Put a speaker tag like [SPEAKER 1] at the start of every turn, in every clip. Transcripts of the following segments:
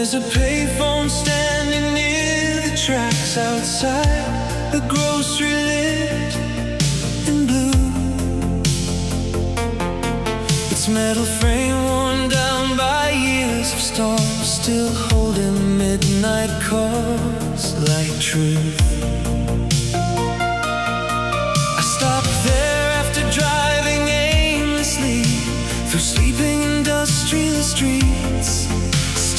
[SPEAKER 1] There's a payphone standing near the tracks outside, the grocery lit in blue. Its metal frame worn down by years of storms, still holding midnight calls like truth. I stopped there after driving aimlessly through sleeping industrial streets.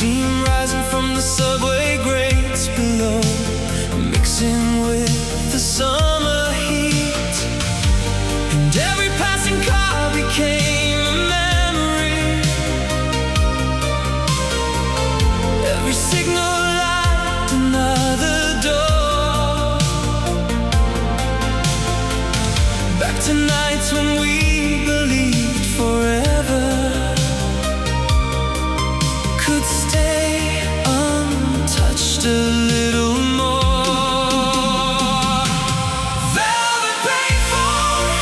[SPEAKER 1] Steam rising from the subway grates below, mixing with the summer heat. And every passing car became a memory. Every signal light another door. Back to nights when we believed forever could stay untouched a little more. Velvet payphone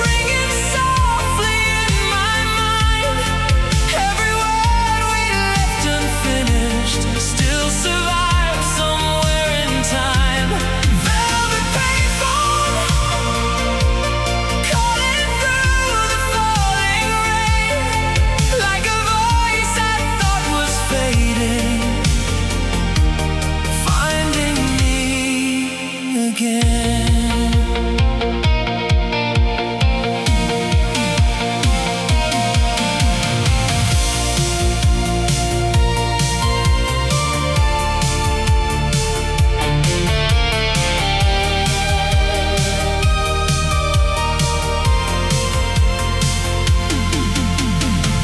[SPEAKER 1] ringing softly in my mind. Every word we left unfinished still survives somewhere in time. Velvet payphone calling through the falling rain, like a voice I thought was fading, finding me again.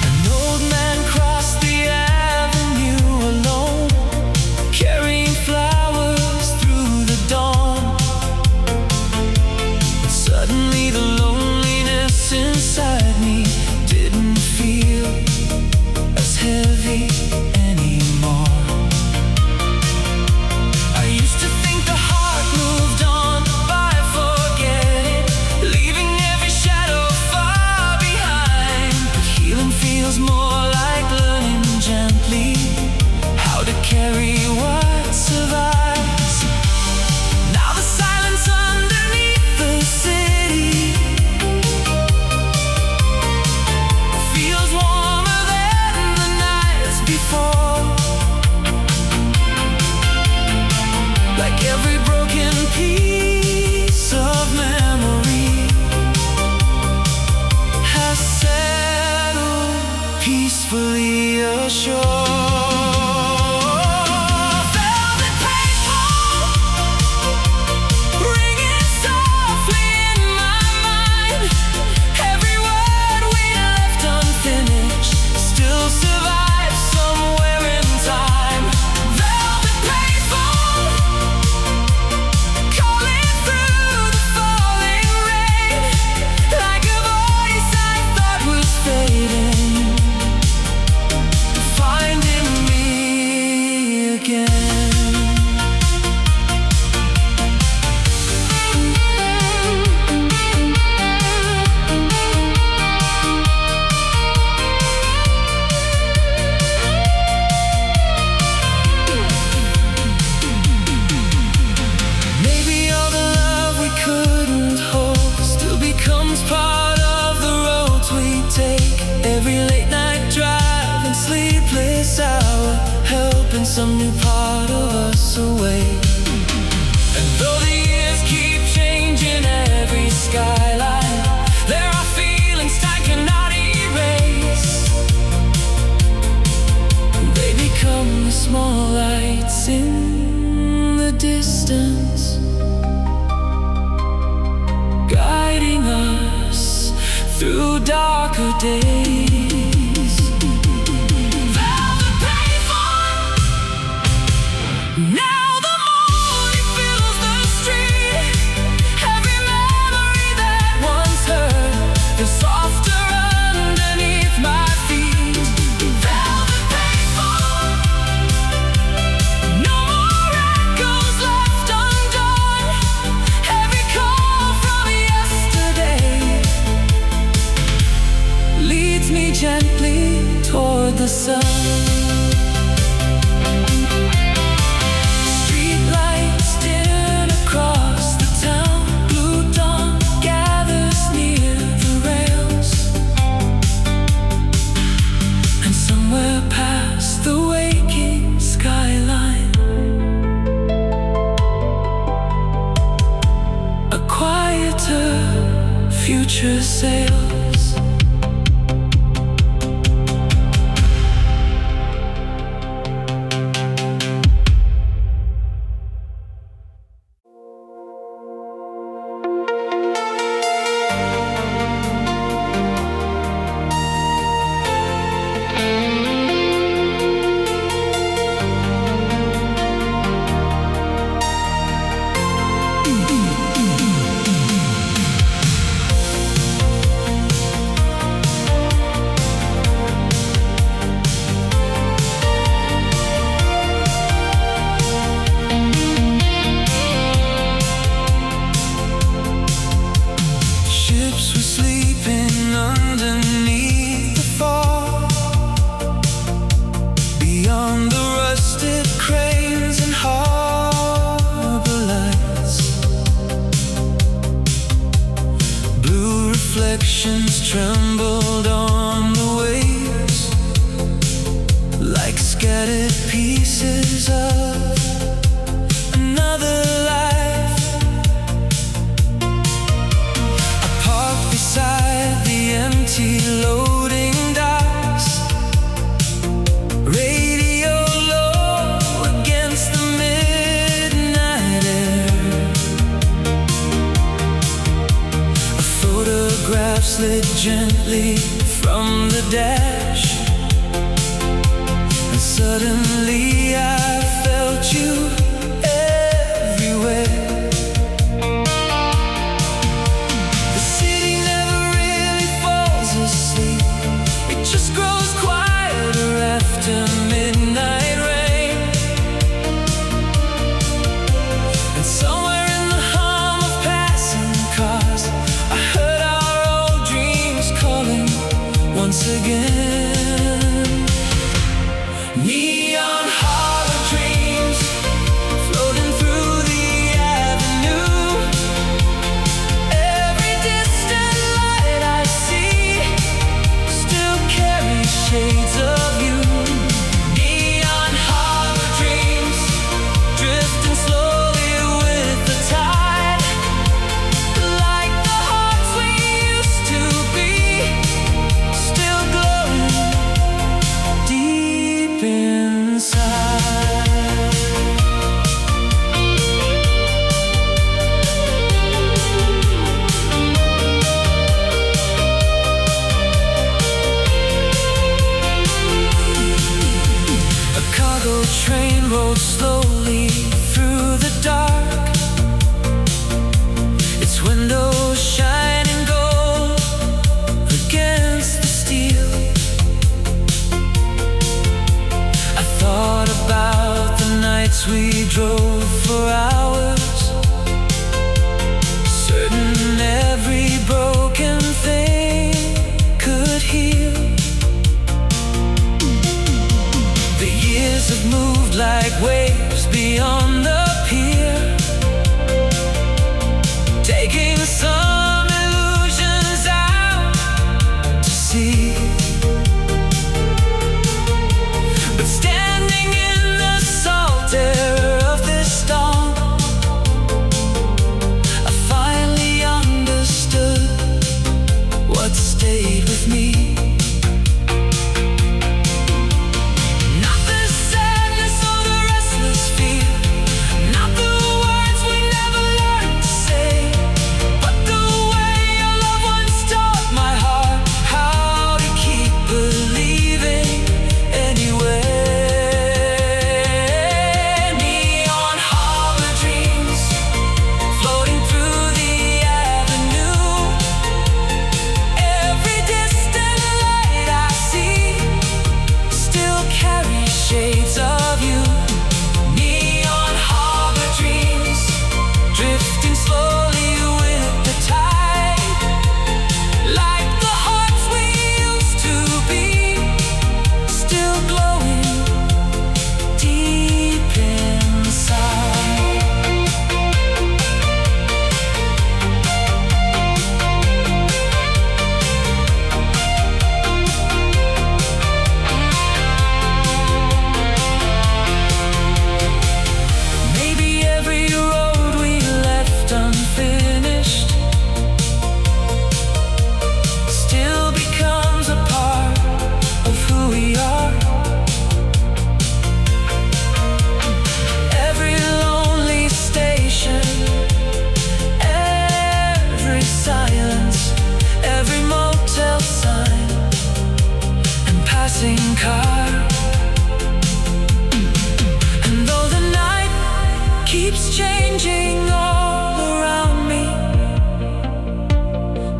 [SPEAKER 1] An old man crossed the avenue alone, carrying flowers through the dawn. But suddenly the loneliness inside me didn't feel as heavy anymore. I used to think the heart moved on by forgetting, leaving every shadow far behind. But healing feels more like learning gently how to carry what survives. Now the silence underneath the city feels warmer than the nights before. Like every broken piece of memory has settled peacefully ashore. Velvet payphone ringing softly in my mind. Every word we left unfinished still survives somewhere in time. Velvet payphone calling through the falling rain, like a voice I thought was fading, finding me again. Maybe all the love we couldn't hold still becomes part of the roads we take. Every late night drive and sleepless hour, helping some new part of us awake. And though the years keep changing every skyline, there are feelings time cannot erase. They become the small lights in the distance, guiding us through darker days. Velvet payphone, now the morning fills the street. Every memory that once hurt feels softer underneath my feet. Velvet payphone, no more echoes left undone. Every call from yesterday leads me gently toward the sun. future sails. Trembled on the waves like scattered pieces of another life. I parked beside the empty loading docks, radio low against the midnight air. A photograph slid gently from the dash, and suddenly I felt you everywhere. The city never really falls asleep, it just grows quieter after midnight rain. And somewhere in the hum of passing cars, I heard our old dreams calling once again. Neon harbor dreams floating through the avenue. Every distant light I see still carries shades of you. Neon harbor dreams drifting slowly with the tide, like the hearts we used to be, still glowing deep inside. A cargo train rolled slowly through the dark, its windows shining gold against the steel. I thought about the nights we drove for hours, certain every broken thing could heal. The years have moved like waves beyond the pier, taking some illusions out to sea. But standing in the salt air of this racing car. And though the night keeps changing all around me,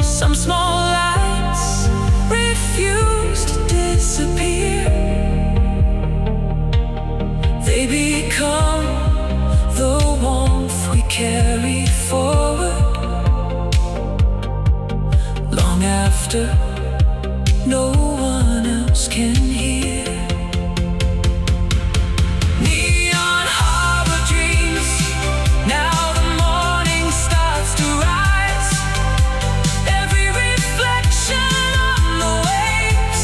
[SPEAKER 1] some small lights refuse to disappear. They become the warmth we carry forward long after no one else can hear. Neon harbor dreams, now the morning starts to rise. Every reflection on the waves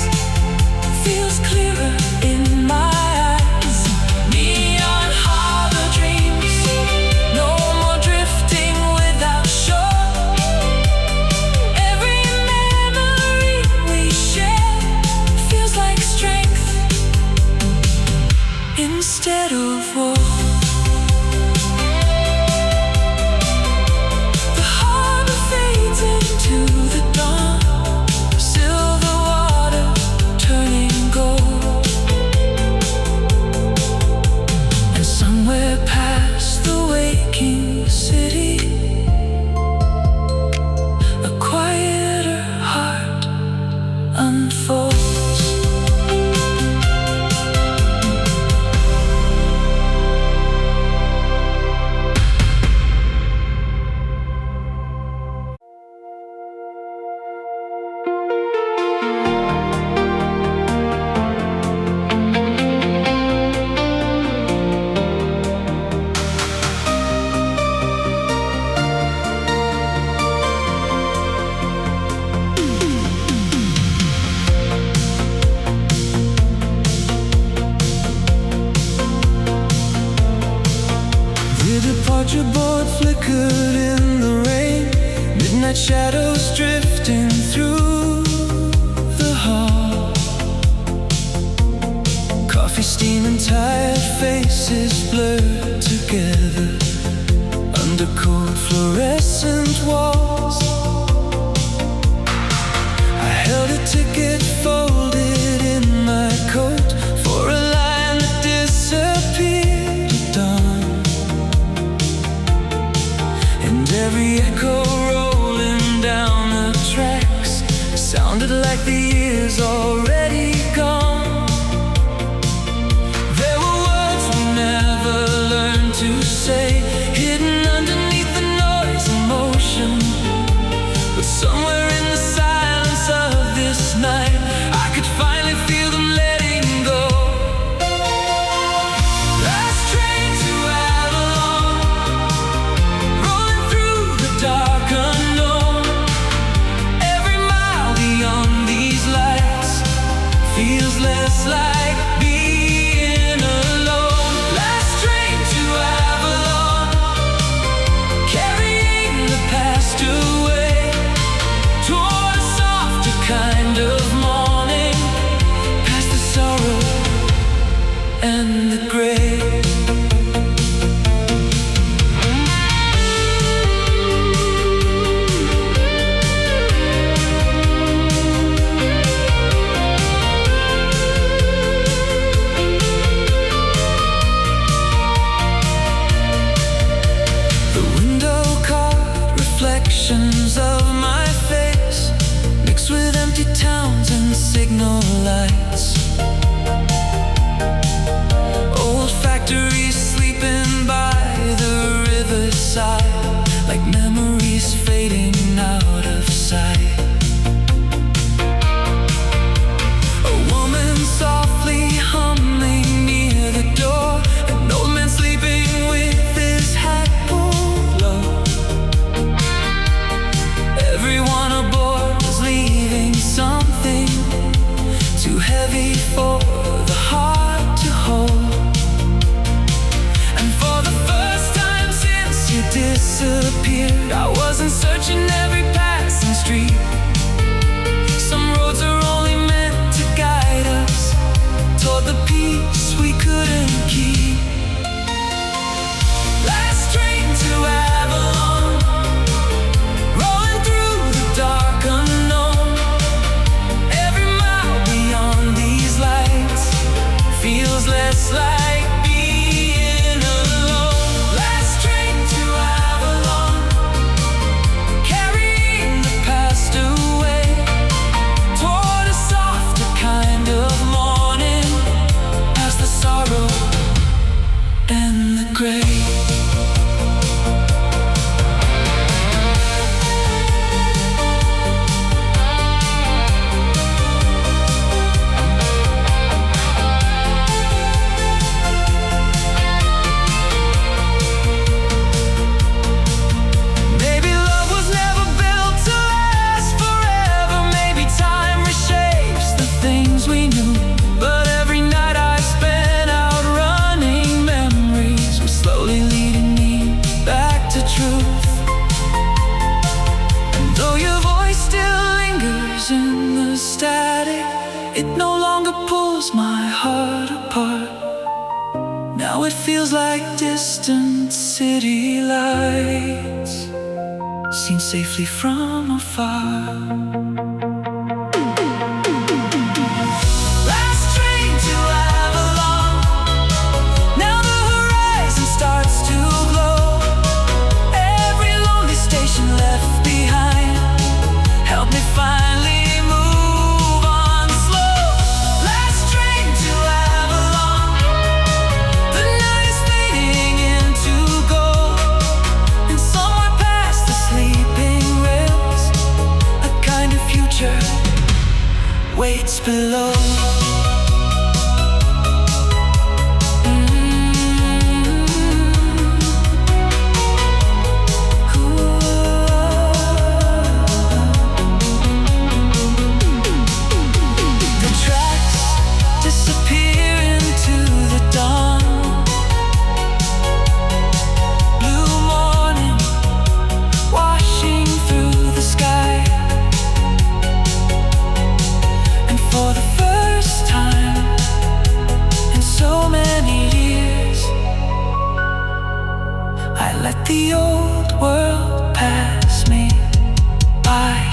[SPEAKER 1] feels clearer in my eyes. Neon harbor dreams, no more drifting without shore. Every memory we share feels like strength instead of war. The harbor fades into the dawn, silver water turning gold. And somewhere past the waking city, a quieter heart unfolds. The departure board flickered in the rain, midnight shadows drifting through the hall. Coffee steaming, tired faces blurred together under cold fluorescent walls. I held a ticket folded in my coat for a line that disappeared at dawn. And every echo rolling down the tracks sounded like the years already gone. There were words we never learned to say, hidden underneath the noise and motion. But somewhere in the silence of this night, I could finally feel them letting go. Last train to Avalon, rolling through the dark unknown. Every mile beyond these lights feels less like being alone. Last train to Avalon, carrying the past away toward a softer kind of morning, past the sorrow and the gray. The window caught reflections of my face, mixed with empty towns and signal lights. Old factories sleeping by the riverside, like memories fading out of sight. A woman softly humming near the door, an old man sleeping with his hat pulled low. Everyone aboard was leaving something too heavy for the heart to hold. And for the first time since you disappeared, I wasn't searching every passing street. Some roads are only meant to guide us toward the peace we couldn't keep. Last train to Avalon, rolling through the dark unknown. Every mile beyond these lights It no longer pulls my heart apart. Now it feels like distant city lights, seen safely from afar. Waits below. The tracks disappear into the dawn. Blue morning washing through the sky. For the first time in so many years, I let the old world pass me by.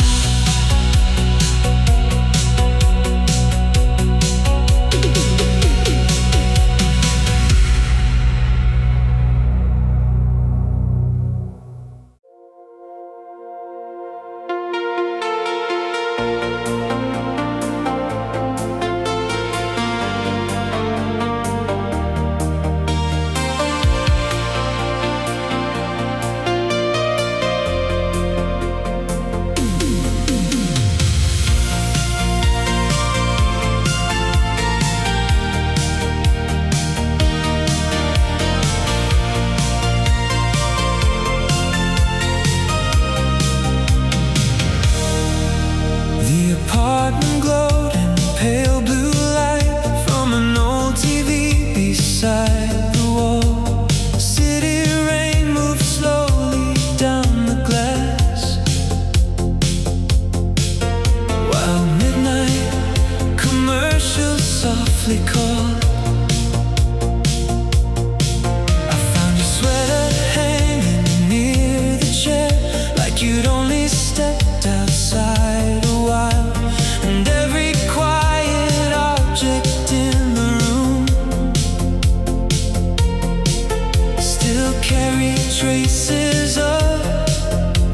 [SPEAKER 1] Traces of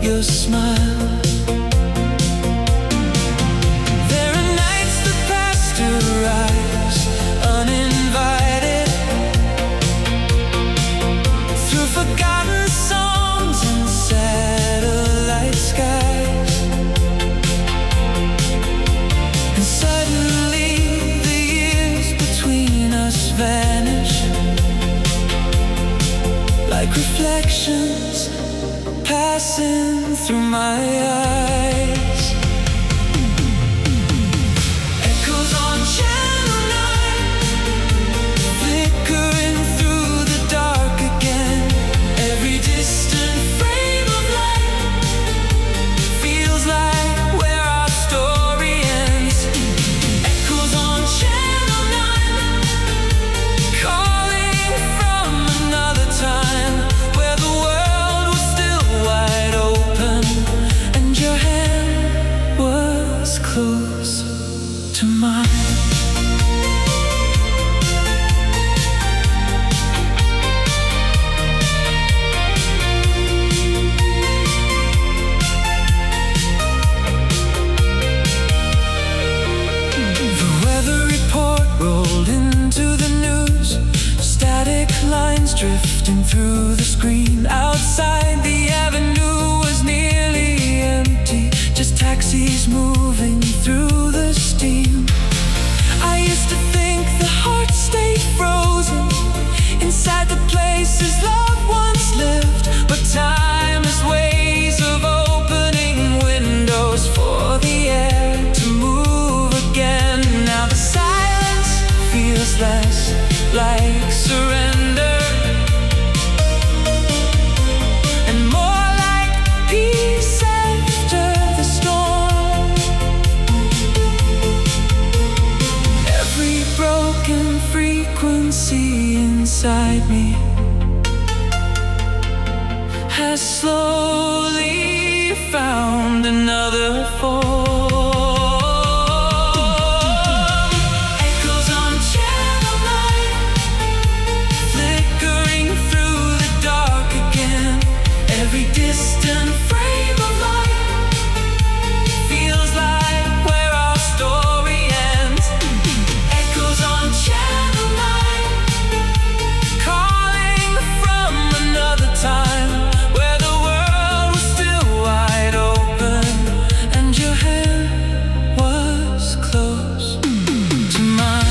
[SPEAKER 1] your smile. There are nights that pasteurize uninvited through forgotten songs and satellite skies. And suddenly the years between us vanish like reflections passing through my eyes. Echoes on Channel 9, flickering through the dark again. Every distant frame of light feels like where our story ends. Echoes on Channel 9, calling from another time. Close to mine. The weather report rolled into the news. Static lines drifting through the screen. Outside the avenue was nearly empty. Just taxis moving through the steam. I used to think the heart stayed frozen inside the places loved ones lived. But time has ways of opening windows for the air to move again. Now the silence feels less like surrender and more like peace after the storm. beside me has slowly found another form. Echoes on Channel 9, flickering through the dark again. Every distant frame of light feels like where our story ends. Echoes on Channel 9, calling from another time where the world was still wide open and your hand was close to mine.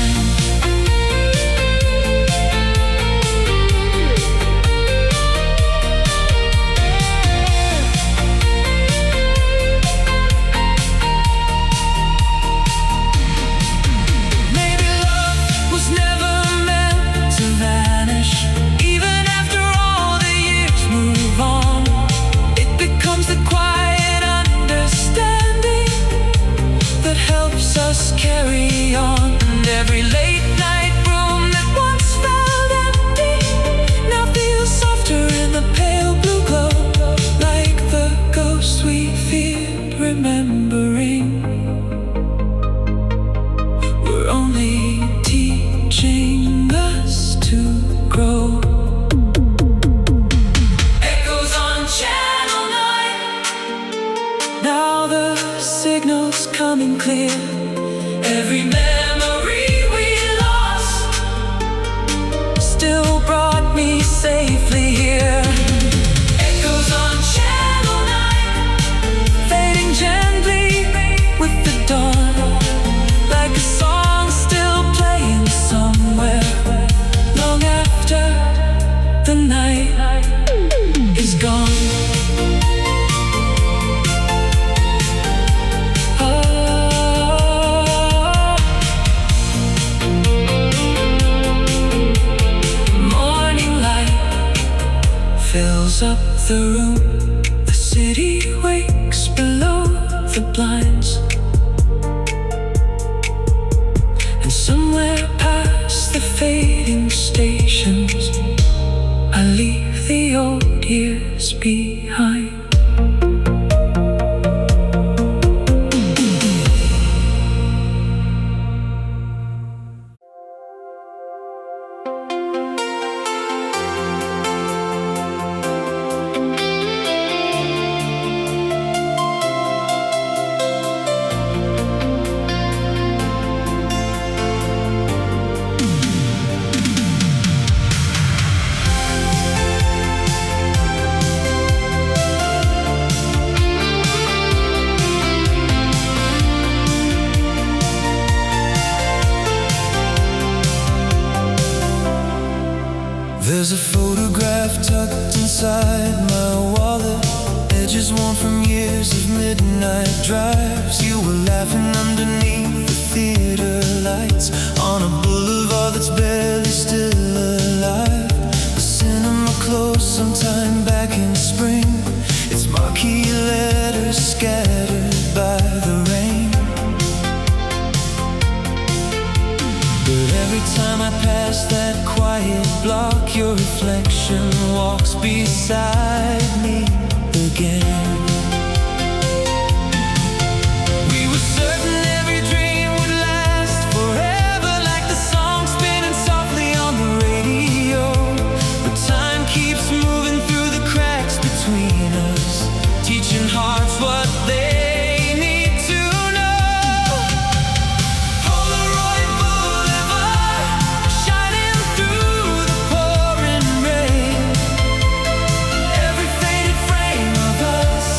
[SPEAKER 1] Maybe love was never meant to vanish. Even after all the years move on, it becomes the quiet understanding that helps us carry on. And every late night room that once felt empty now feels softer in the pale blue glow, like the ghost we feared remembering. We're only teaching us to grow. Echoes on Channel 9, now the signal's coming clear. Every memory we lost still brought me safely here. Echoes on Channel 9, fading gently with the dawn, like a song still playing somewhere long after the night is gone. Morning light fills up the room. The city wakes below the blinds. And somewhere past the fading stations, I leave the old years behind. There's a photograph tucked inside my wallet, edges worn from years of midnight drives. You were laughing underneath the theater lights on a boulevard that's barely still alive. The cinema closed sometime back in spring. Its marquee letters scattered by the rain. But every time I pass that quiet block, your reflection walks beside me again. We were certain every dream would last forever, like the song spinning softly on the radio. But time keeps moving through the cracks between us, teaching hearts what they need to know. Polaroid Boulevard, shining through the pouring rain. Every faded frame of us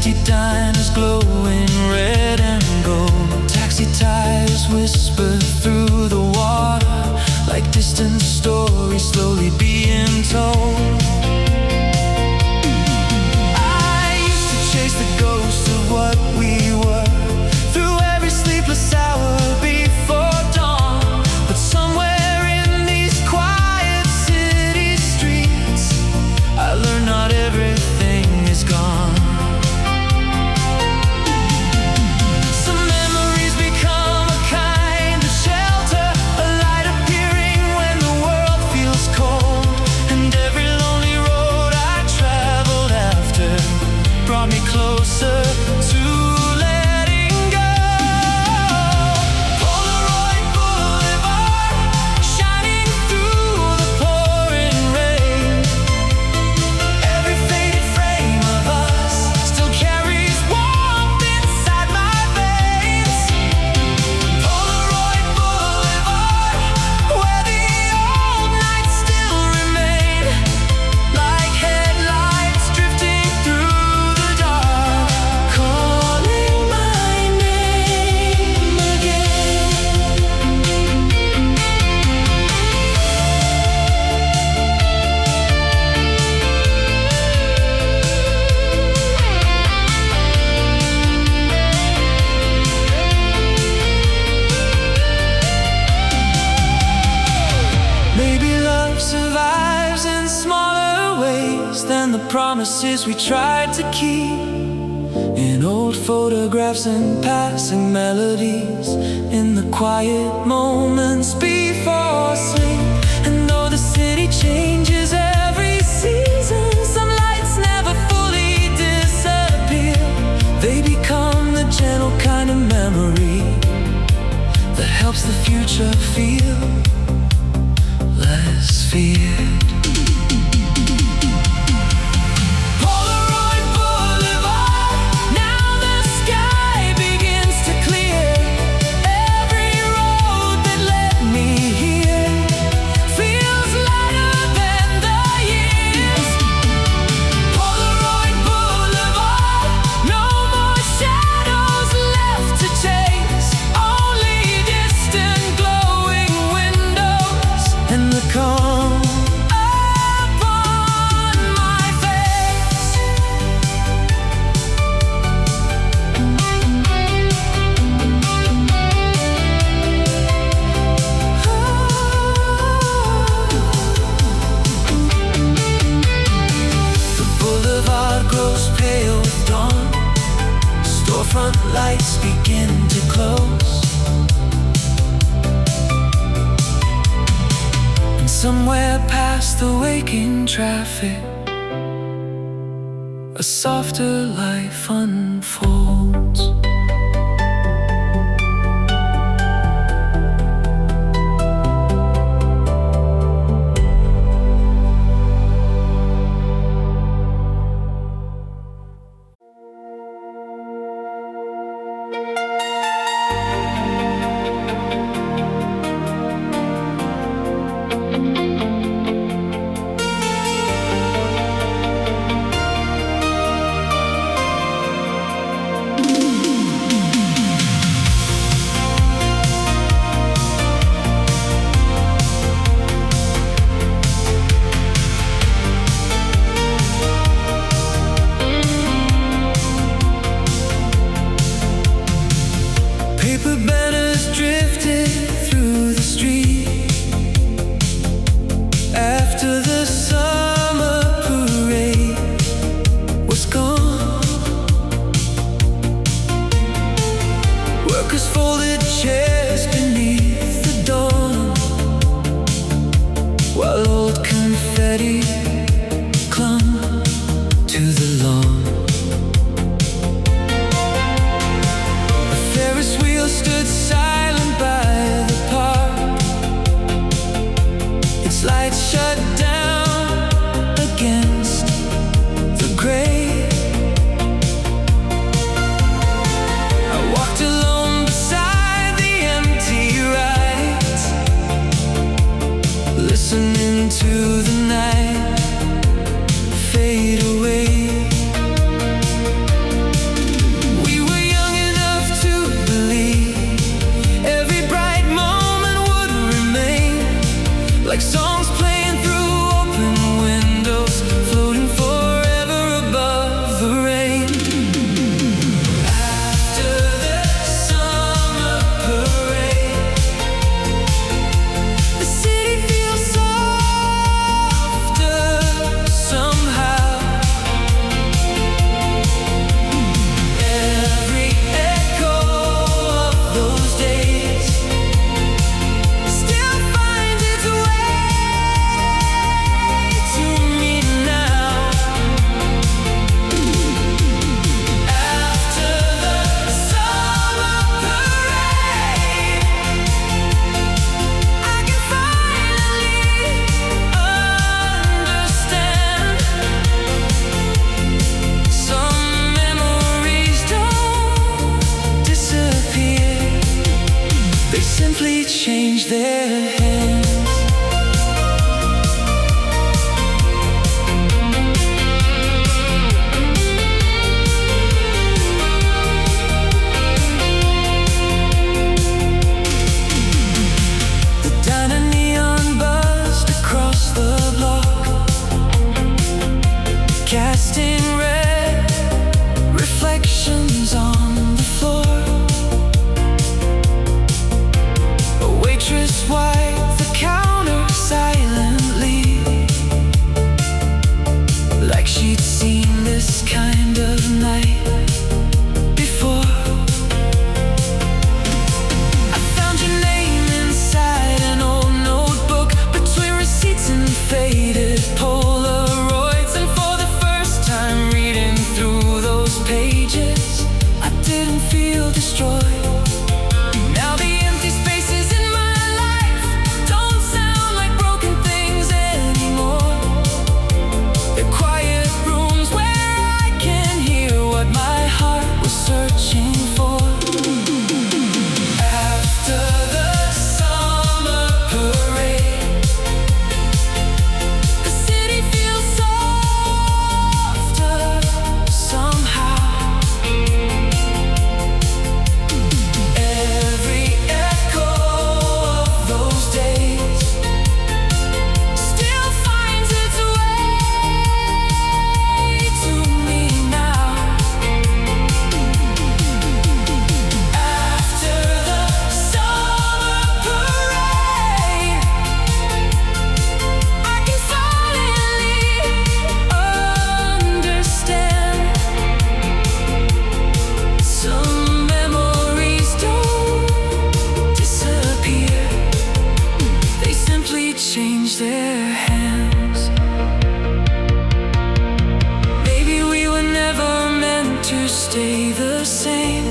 [SPEAKER 1] empty diners glowing red and gold. Taxi tires whisper through the water like distant stories slowly being told. I used to chase the ghost of what we were through every sleepless hour before dawn. But somewhere in these quiet city streets, I learned not everything is gone. Some memories become a kind of shelter, a light appearing when the world feels cold. And every lonely road I traveled after brought me closer to letting go. Polaroid Boulevard, shining through the pouring rain. Every faded frame of us still carries warmth inside my veins. Polaroid Boulevard, where the old nights still remain, like headlights drifting through the dark, calling my name again. Maybe love survives in smaller ways than the promises we tried to keep. In old photographs and passing melodies, in the quiet moments before sleep. And though the city changes every season, some lights never fully disappear. They become the gentle kind of memory that helps the future feel less feared. Polaroid Boulevard, now the sky begins to clear. Every road that led me here feels lighter than the years. Polaroid Boulevard, no more shadows left to chase, only distant glowing windows and the calm upon my face. The boulevard grows pale with dawn. Storefront lights begin to close. And somewhere past the waking traffic, a softer life unfolds. Paper banners drifted through the street after the summer parade was gone. Workers folded chairs beneath the dawn, while old confetti clung to the lawn. A Ferris wheel stood silent by the park, its lights shut down against the gray. I walked alone beside the empty rides, listening to the night fade away. like songs playing through open windows, floating forever above the rain. After the summer parade, the city feels softer somehow. Every echo of those days still finds its way to me now. After the summer parade, I can finally understand. Some memories don't disappear, they simply change their hands. The diner neon buzzed across the block, casting red reflections on the floor. A waitress wiped the counter silently, like she'd seen this kind of night before. I found your name inside an old notebook, between receipts and faded Polaroids. And for the first time reading through those pages, I didn't feel destroyed. Now the empty spaces in my life don't sound like broken things anymore. They're quiet rooms where I can hear what my heart was searching for. After the summer parade, the city feels softer somehow. Every echo of those days still finds its way to me now. After the summer parade, I can finally understand. Some memories don't disappear, they simply change their hands. Maybe we were never meant to stay the same.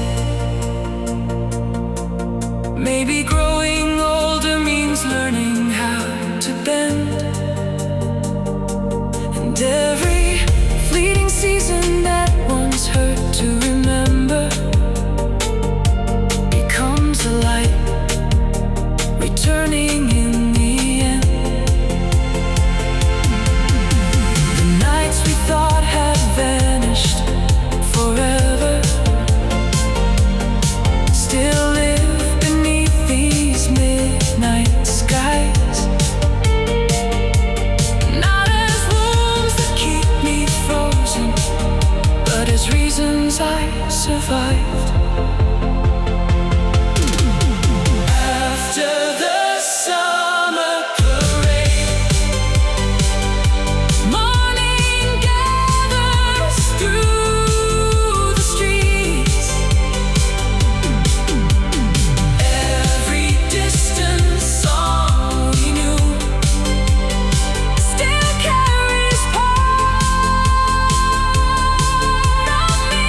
[SPEAKER 1] Maybe growing older means learning how to bend. And every fleeting season that once hurt to remember becomes a light, returning in the end. The nights we thought had vanished forever still live beneath these midnight skies. Not as wounds that keep me frozen, but as reasons I survived. After the summer parade, morning gathers through the streets. Every distant song we knew still carries part of me.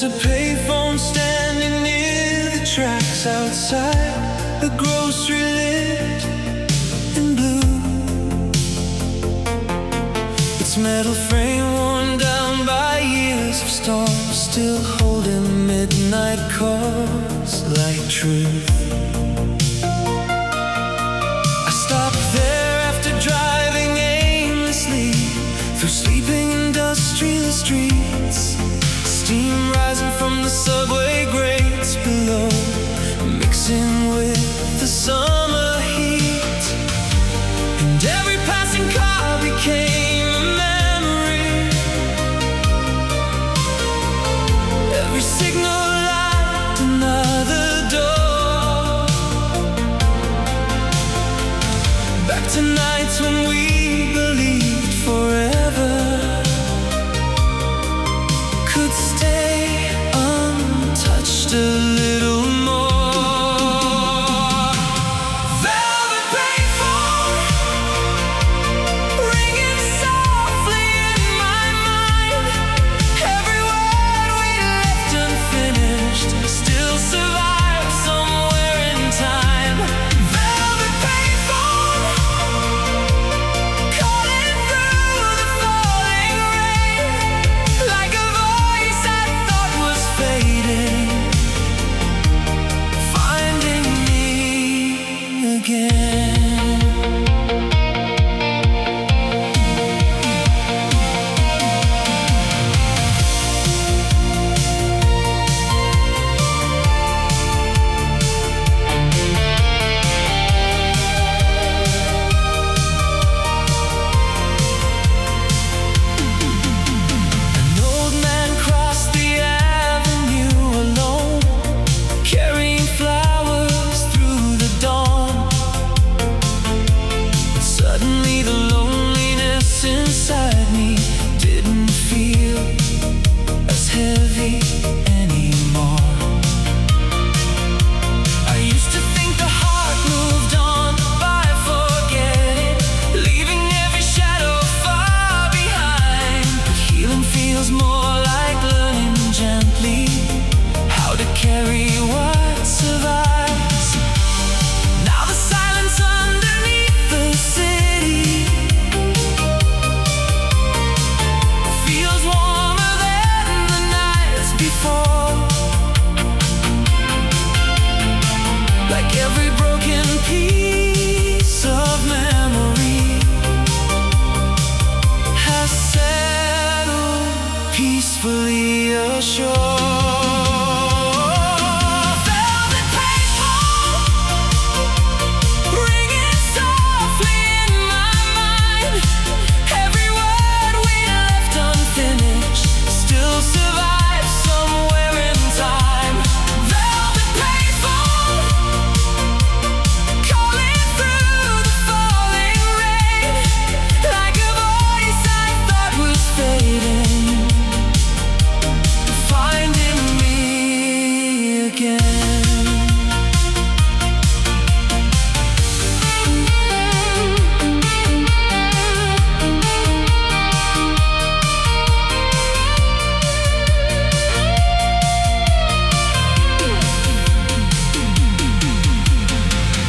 [SPEAKER 1] There's a payphone standing near the tracks outside the grocery lit in blue. Its metal frame worn down by years of storms, still holding midnight calls like truth. I stopped there after driving aimlessly through sleeping industrial streets. Steam rising from the subway grates below, mixing with the summer heat. And every passing car became a memory. Every signal light another door. Back to nights when we believed forever could stay untouched a little more. Velvet payphone ringing softly in my mind. Every word we left unfinished still survives somewhere in time. Velvet payphone calling through the falling rain, like a voice I thought was fading, finding me again. An old man crossed the avenue alone, carrying flowers through the dawn. But suddenly the loneliness inside me didn't feel as heavy anymore. I used to think the heart moved on by forgetting, leaving every shadow far behind. But healing feels more like learning gently how to carry what survives. Now the silence underneath the city feels warmer than the nights before. Like every broken piece of memory has settled peacefully ashore. Velvet payphone ringing softly in my mind. Every word we left unfinished still survives somewhere in time. Velvet payphone calling through the falling rain, like a voice I thought was fading, finding me again.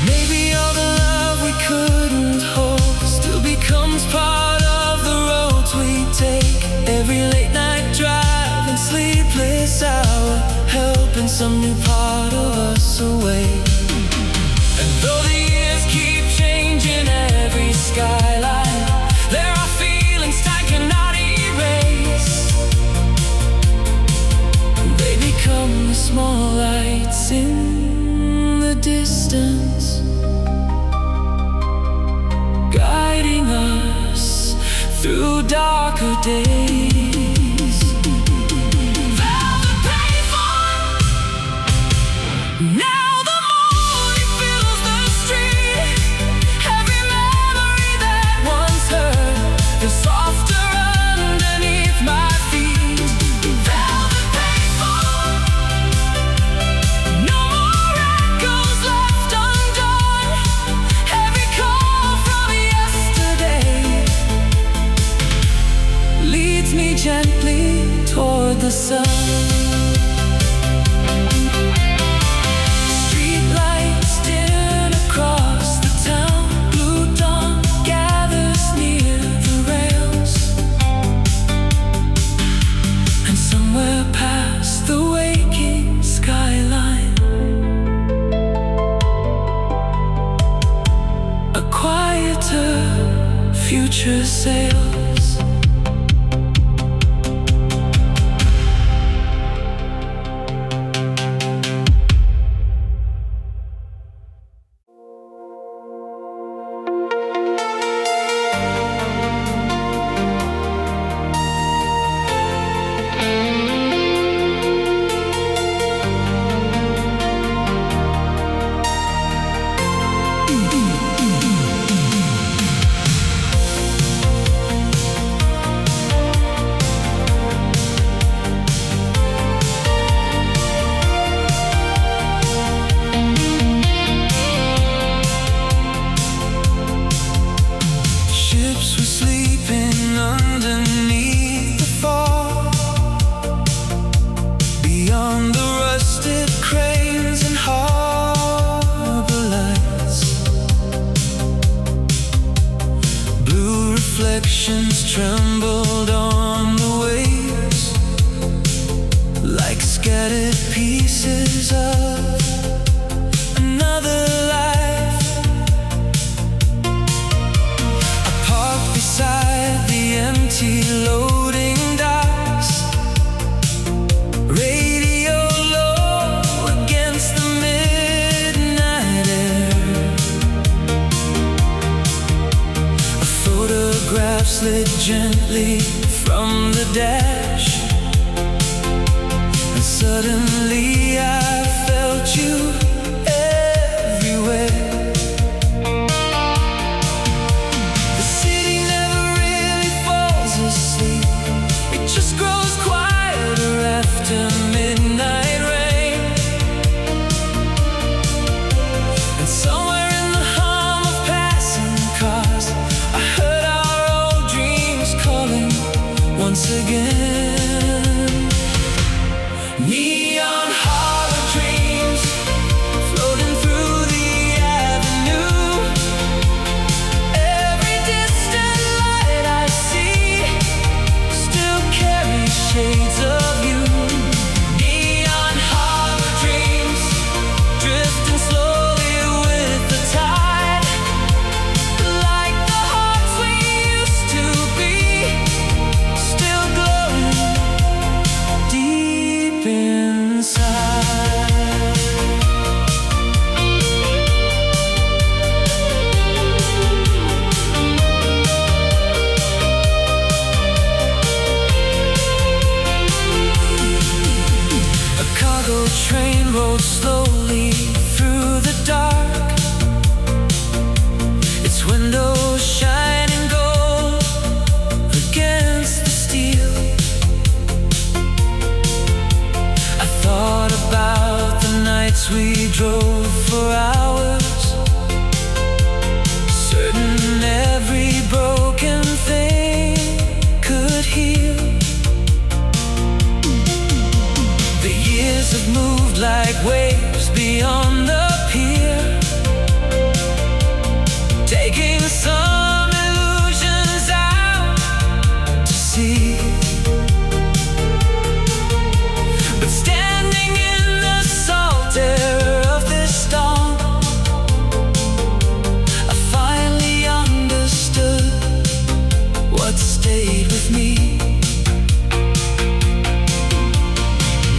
[SPEAKER 1] Maybe all the love we couldn't hold still becomes part of the roads we take. Every late night drive and sleepless hour, helping some new part of us awake. And though the years keep changing every skyline, there are feelings time cannot erase. They become the small lights in the distance, guiding us through darker days. Velvet payphone, now the morning fills the street. Every memory that once hurt feels softer underneath my feet. Velvet payphone, no more echoes left undone. Every call from yesterday leads me gently toward the sun. oceans trembled on the waves, like scattered pieces of another life. I parked beside the empty loading docks, radio low against the midnight air. A photograph slid gently from the dash, and suddenly I felt you everywhere. The city never really falls asleep, it just grows quieter after midnight rain. And somewhere in the hum of passing cars, I heard our old dreams calling once again. Neon harbor dreams floating through the avenue. Every distant light I see still carries shades of you. Neon harbor dreams drifting slowly with the tide, like the hearts we used to be, still glowing deep inside. A cargo train rolled slowly through the dark, its windows shining gold against the steel. I thought about the nights we drove for hours, certain every broken thing could heal. The years have moved like waves beyond the pier, taking some illusions out to sea. But standing in the salt air of this storm, I finally understood what stayed with me.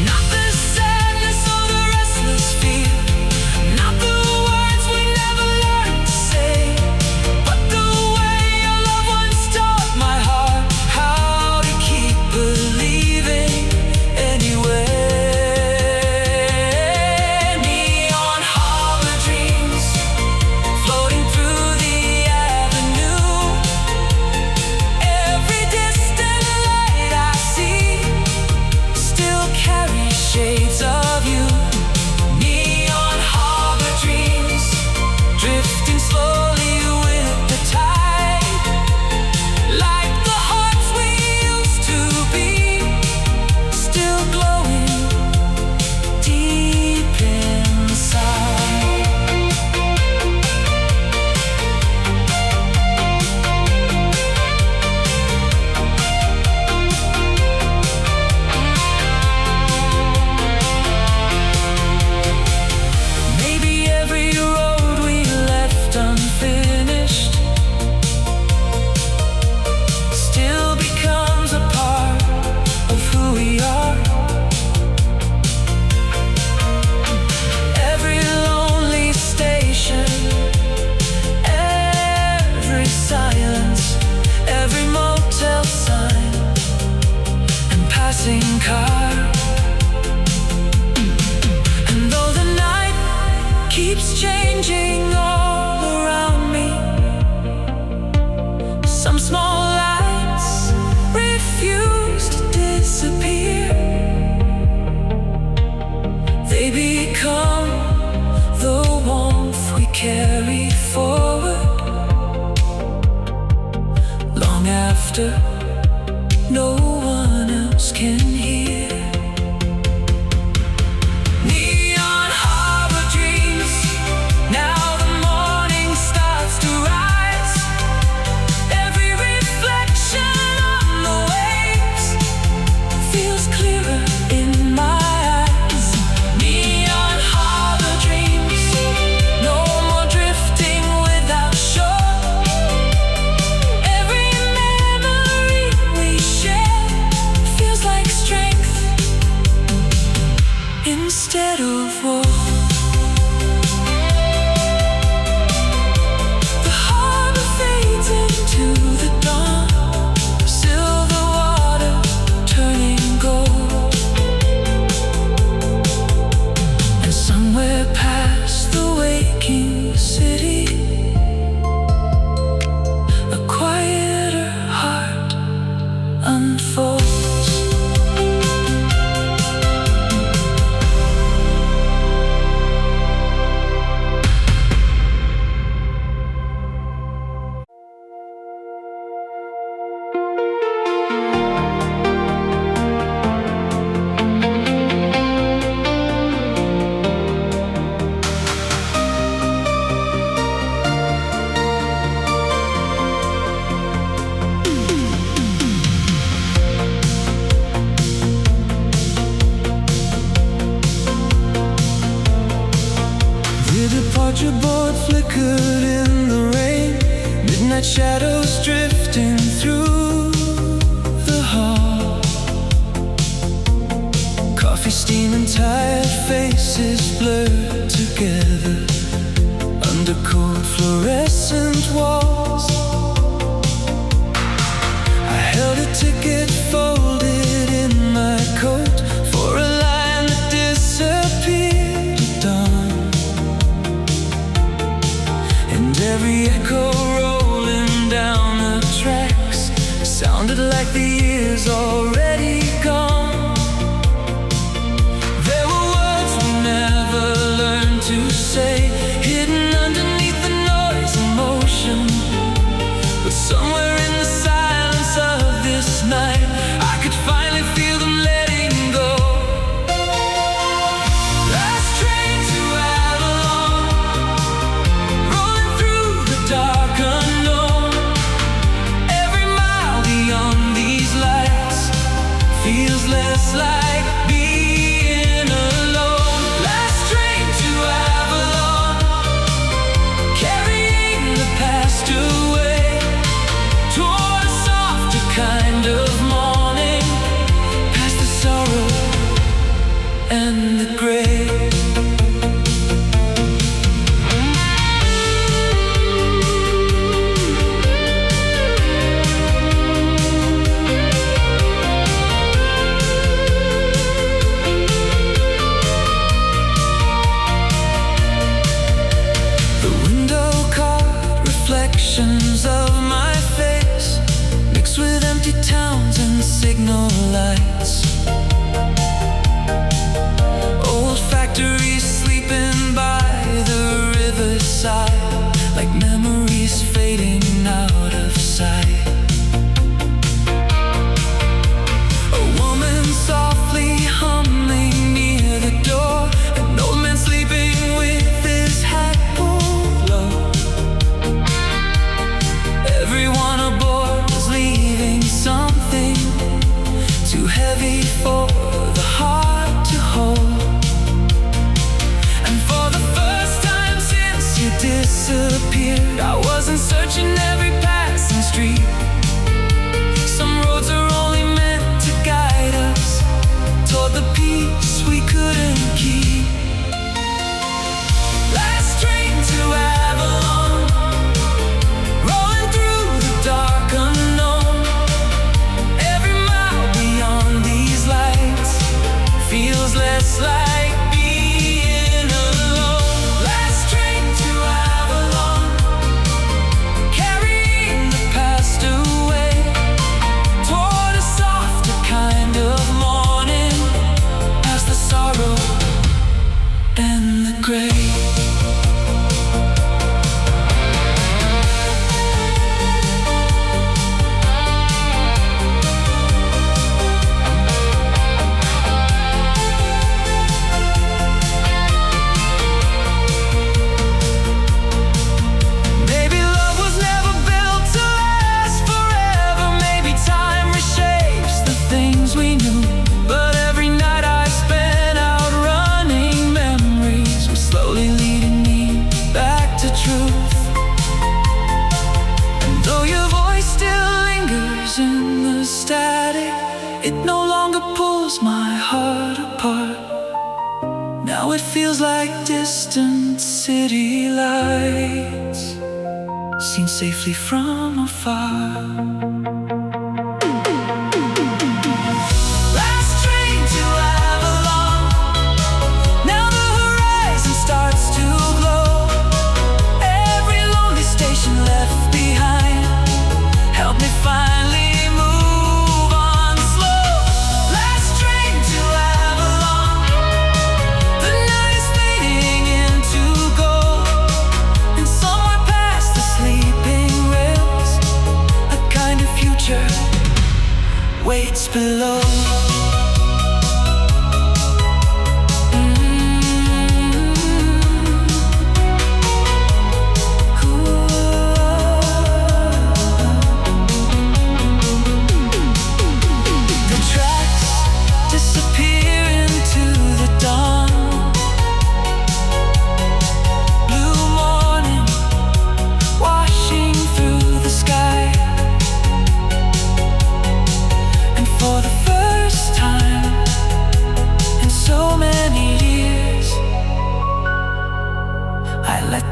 [SPEAKER 1] Not the sadness or the restless fear, not the words we never learned to say, but the way your loved ones taught my heart how to keep believing anyway. Neon harbor dreams floating through the avenue. Every distant light I see still carries shades of you. Neon harbor dreams drifting slowly with the tide, like the hearts we used to be, still glowing deep inside. Maybe every road we left unfinished still becomes a part of who we are. Every lonely station, every silence, every motel sign and passing car. And though the night keeps changing all around me, some small lights refuse to disappear. They become the warmth we carry forward, long after no one else can hear. Neon harbor dreams, now the morning starts to rise. Every reflection unfolds. Departure board flickered in the rain, midnight shadows drifting through the hall. Coffee steaming, tired faces blurred together under cold fluorescent walls. I held a ticket folded in my coat for a line that disappeared at dawn. Every echo rolling down the tracks sounded like the years already gone. There were words we never learned to say, hidden underneath the noise and motion. But somewhere in the silence of this night, I could finally feel them letting go. Last train to Avalon, dark unknown. Every mile beyond these lights feels less like being alone. Last train to Avalon, carrying the past away toward a softer kind of morning, past the sorrow and the gray. Reflections of my face mixed with empty towns and signal lights. Old factories sleeping by the riverside, like memories fading out of sight. A woman softly humming near the door, an old man sleeping with his hat pulled low. Everyone aboard was leaving something too heavy for the heart to hold. And for the first time since you disappeared, I wasn't searching every passing street. Some roads are only meant to guide us toward the peace we couldn't keep. Last train to Avalon, dark unknown. Every mile beyond these lights feels less like being alone. Last train to Avalon, carrying the past away toward a softer kind of morning, past the sorrow and the gray. It no longer pulls my heart apart. Now it feels like distant city lights, seen safely from afar.
[SPEAKER 2] Left behind, help me finally move on.
[SPEAKER 1] waits below.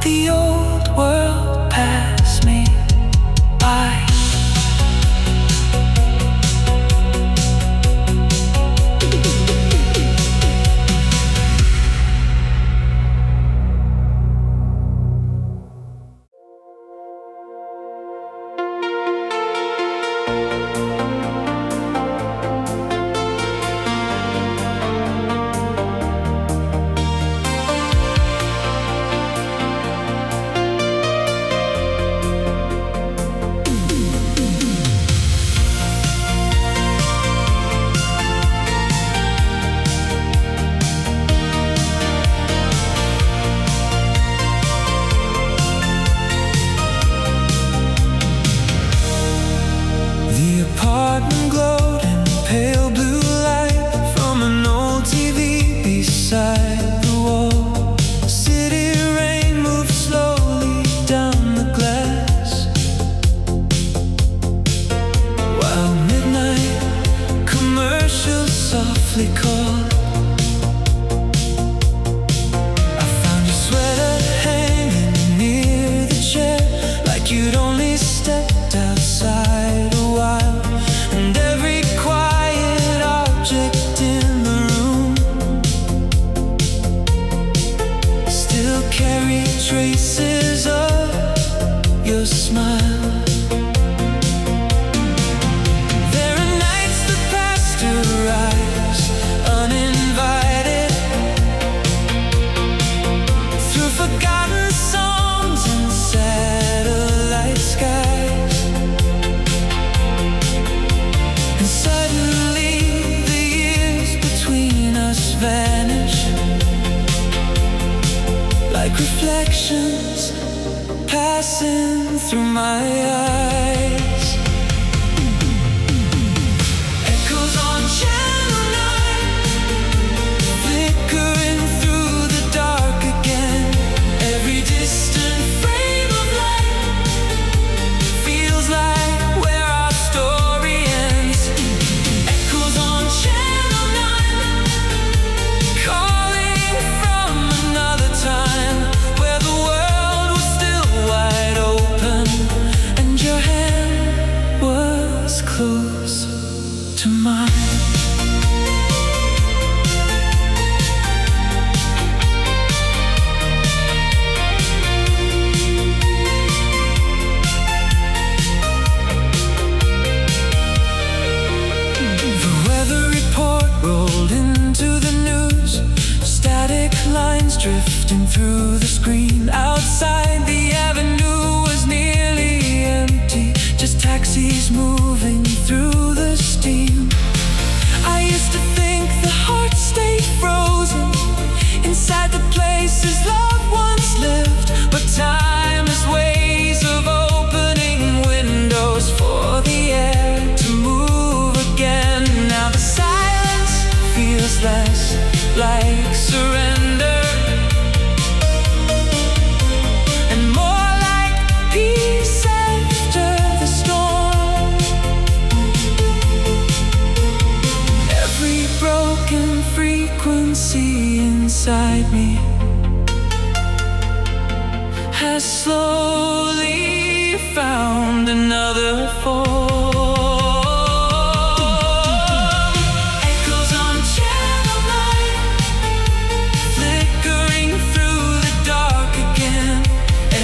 [SPEAKER 1] The old world pass me by. Passing through my eyes, echoes on Channel 9, flickering through the dark again. Every distant frame of light feels like where our story ends. Echoes on Channel 9, calling from another time where the world was still wide open and your hand was close to mine. The weather report rolled into the news, static lines drifting through the screen. Outside the avenue was nearly empty, just taxis moving through the steam. I used to think the heart stayed frozen inside the places loved ones lived, but time has ways of opening windows for the air to move again. Now the silence feels less like surrender and more like peace after the storm. Every broken frequency inside me has slowly found another form. Echoes on Channel 9, flickering through the dark again.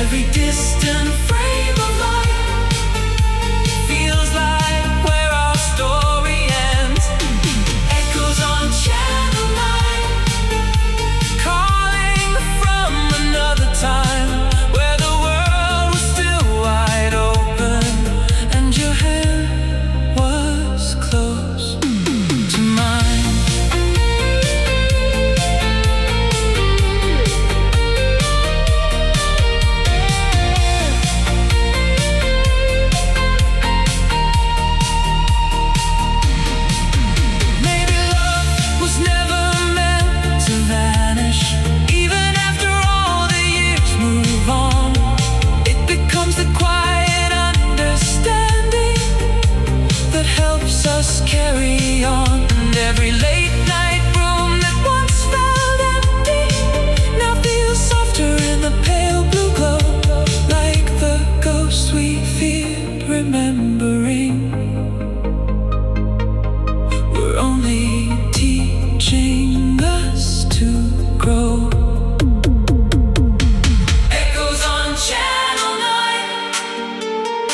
[SPEAKER 1] Every distant frame of light feels like where our story ends. Echoes on Channel 9, calling us carry on. And every late night room that once felt empty now feels softer in the pale blue glow, like the ghost we feared remembering. We're only teaching us to grow. Echoes on Channel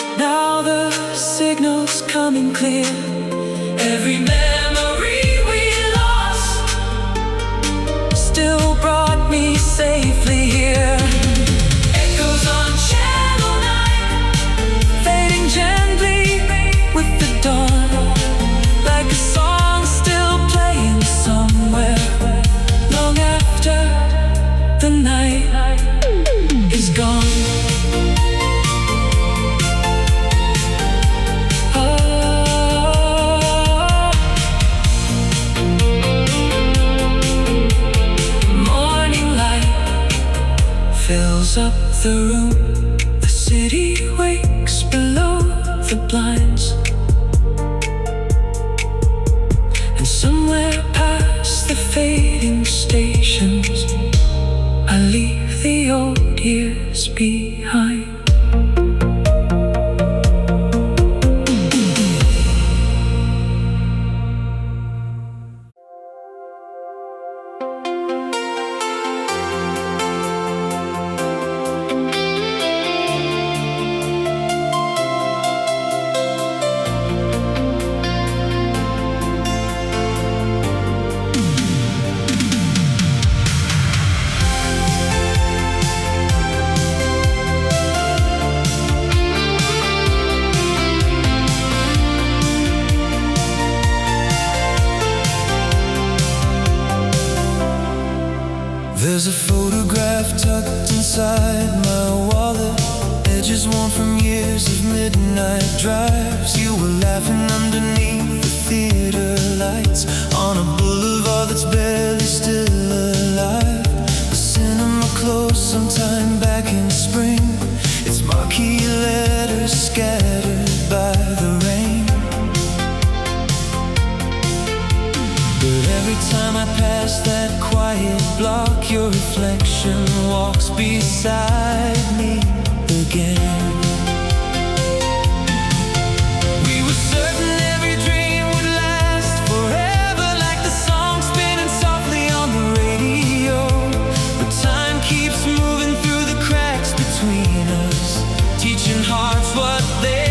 [SPEAKER 1] 9. Now the signal's coming clear. Every memory we lost still brought me safely here. Echoes on Channel 9, fading gently with the dawn, like a song still playing somewhere long after the night is gone. Fills up the room, the city wakes below the blinds. And somewhere past the fading stations, I leave the old years behind.
[SPEAKER 2] There's a photograph tucked inside my wallet, edges worn from years of midnight drives. You were laughing underneath the theater lights on a boulevard that's barely still alive. The cinema closed sometime back in spring, its marquee letters scattered by the rain. But every time I pass that quiet block, your reflection walks beside me again. We were certain every dream would last forever, like the song spinning softly on the radio. But time keeps moving through the cracks between us, teaching hearts what they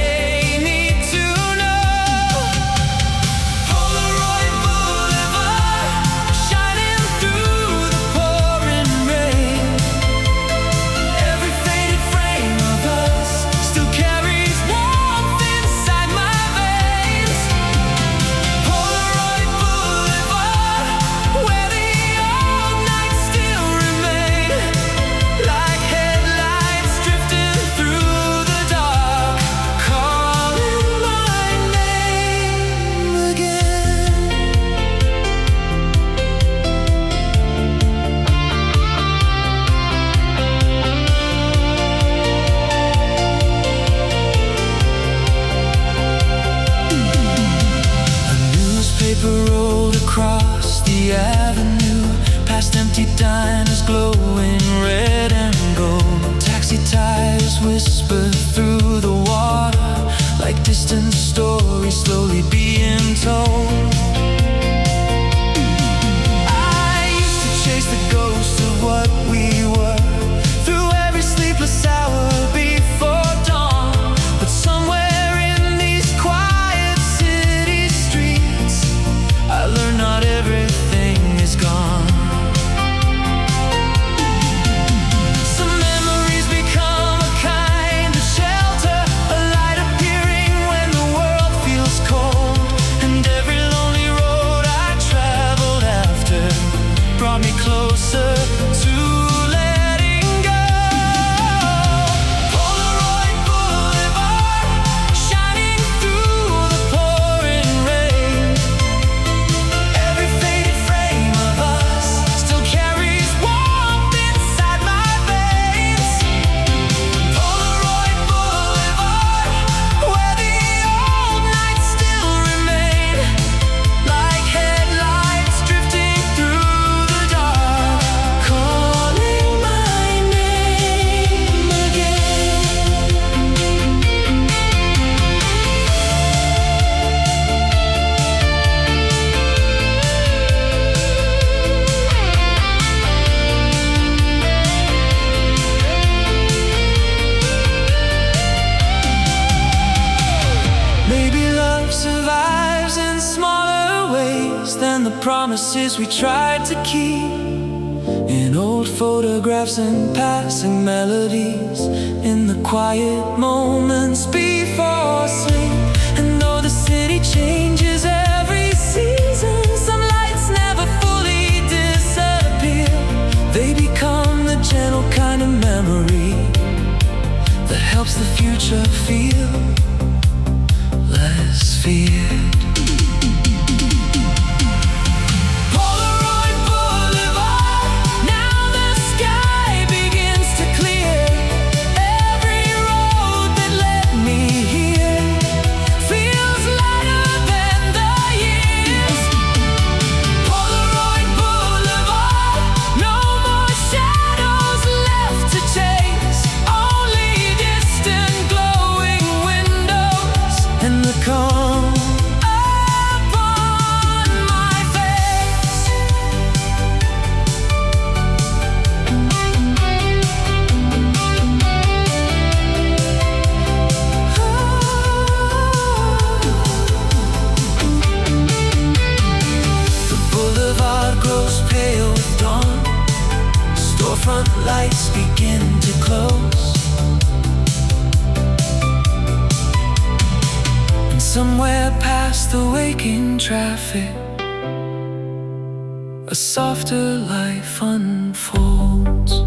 [SPEAKER 2] rolled across the avenue, past empty diners glowing red and gold. Taxi tires whisper through the water, like distant stories slowly being told. I used to chase the ghosts of what we were through every sleepless hour before dawn. But somewhere in these quiet city streets, I learned not everything is gone. Some memories become a kind of shelter, a light appearing when the world feels cold. And
[SPEAKER 1] than the promises we tried to keep. In old photographs and passing melodies, in the quiet moments before sleep. And though the city changes every season, some lights never fully disappear. They become the gentle kind of memory that helps the future feel less feared. Front lights begin to close, and somewhere past the waking traffic, a softer life unfolds.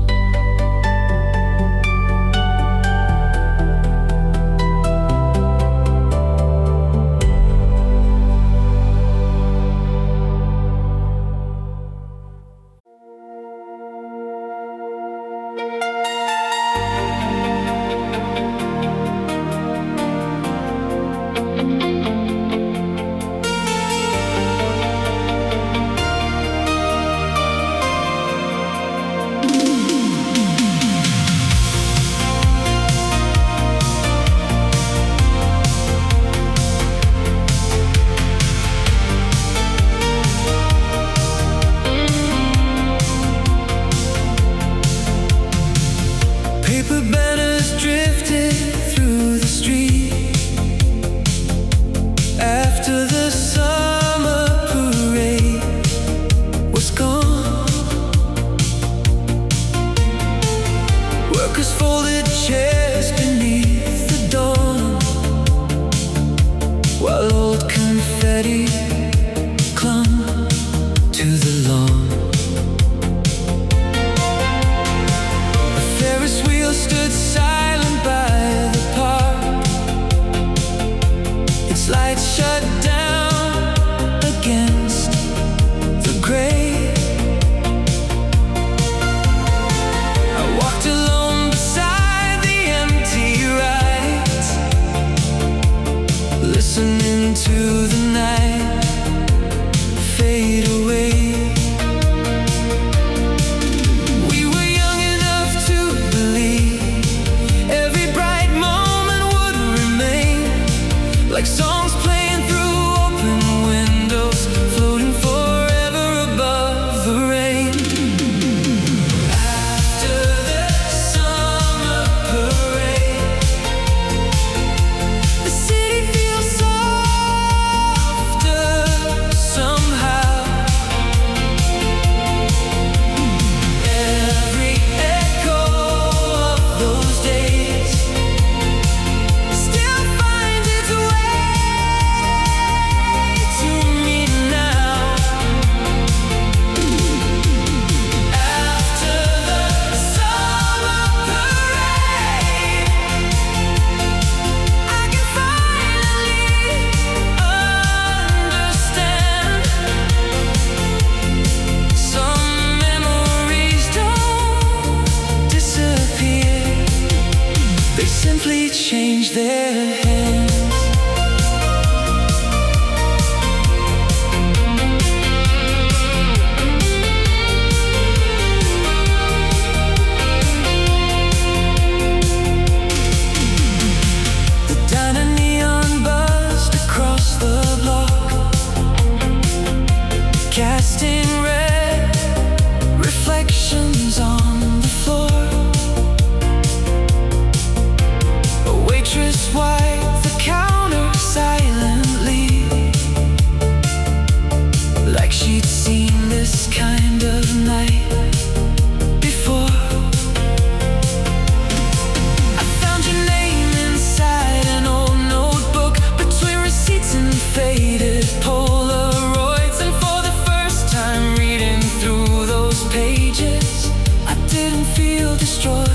[SPEAKER 1] Polaroids, and for the first time reading through those pages, I didn't feel destroyed.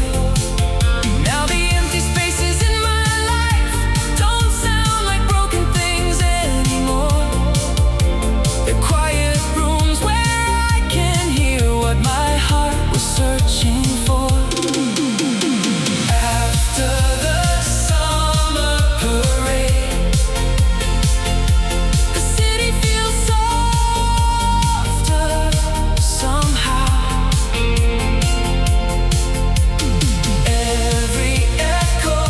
[SPEAKER 1] Now the empty spaces in my life don't sound like broken things anymore. They're quiet rooms where I can hear what my heart was searching for. After the summer parade, the city feels softer somehow. Every echo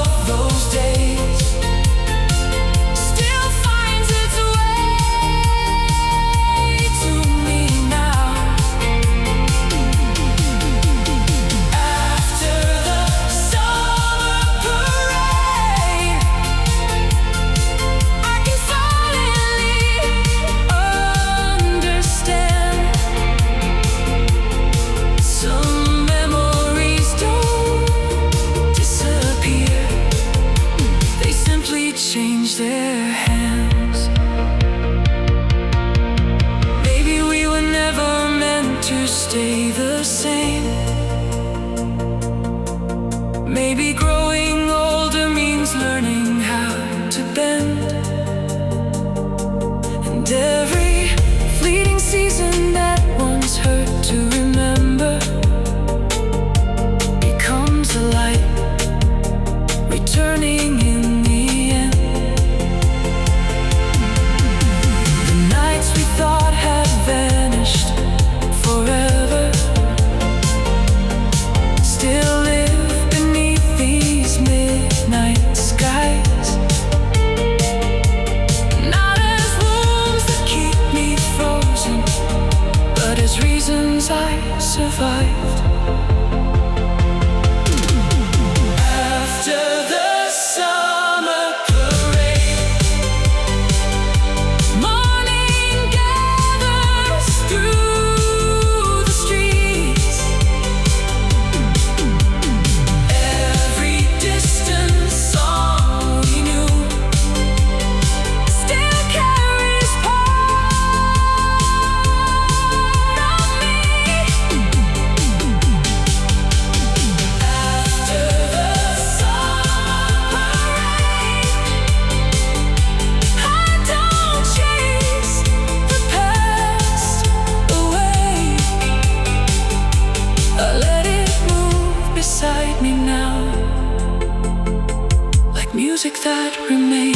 [SPEAKER 1] of those days still finds its way to me now. After the summer parade, I can finally understand. Some memories don't disappear, they simply change their hands. Maybe we were never meant to stay the same. Maybe growing older means learning how to bend. And every fleeting season that once hurt to remember becomes a light, returning in the end. The nights we thought had vanished forever still live beneath these midnight skies. Not as wounds that keep me frozen, but as reasons I survived. After the summer parade, morning gathers through the streets. Every distant song we knew still carries part of me. After the summer parade, I don't chase the past away. I let it move beside me now, like music that remains.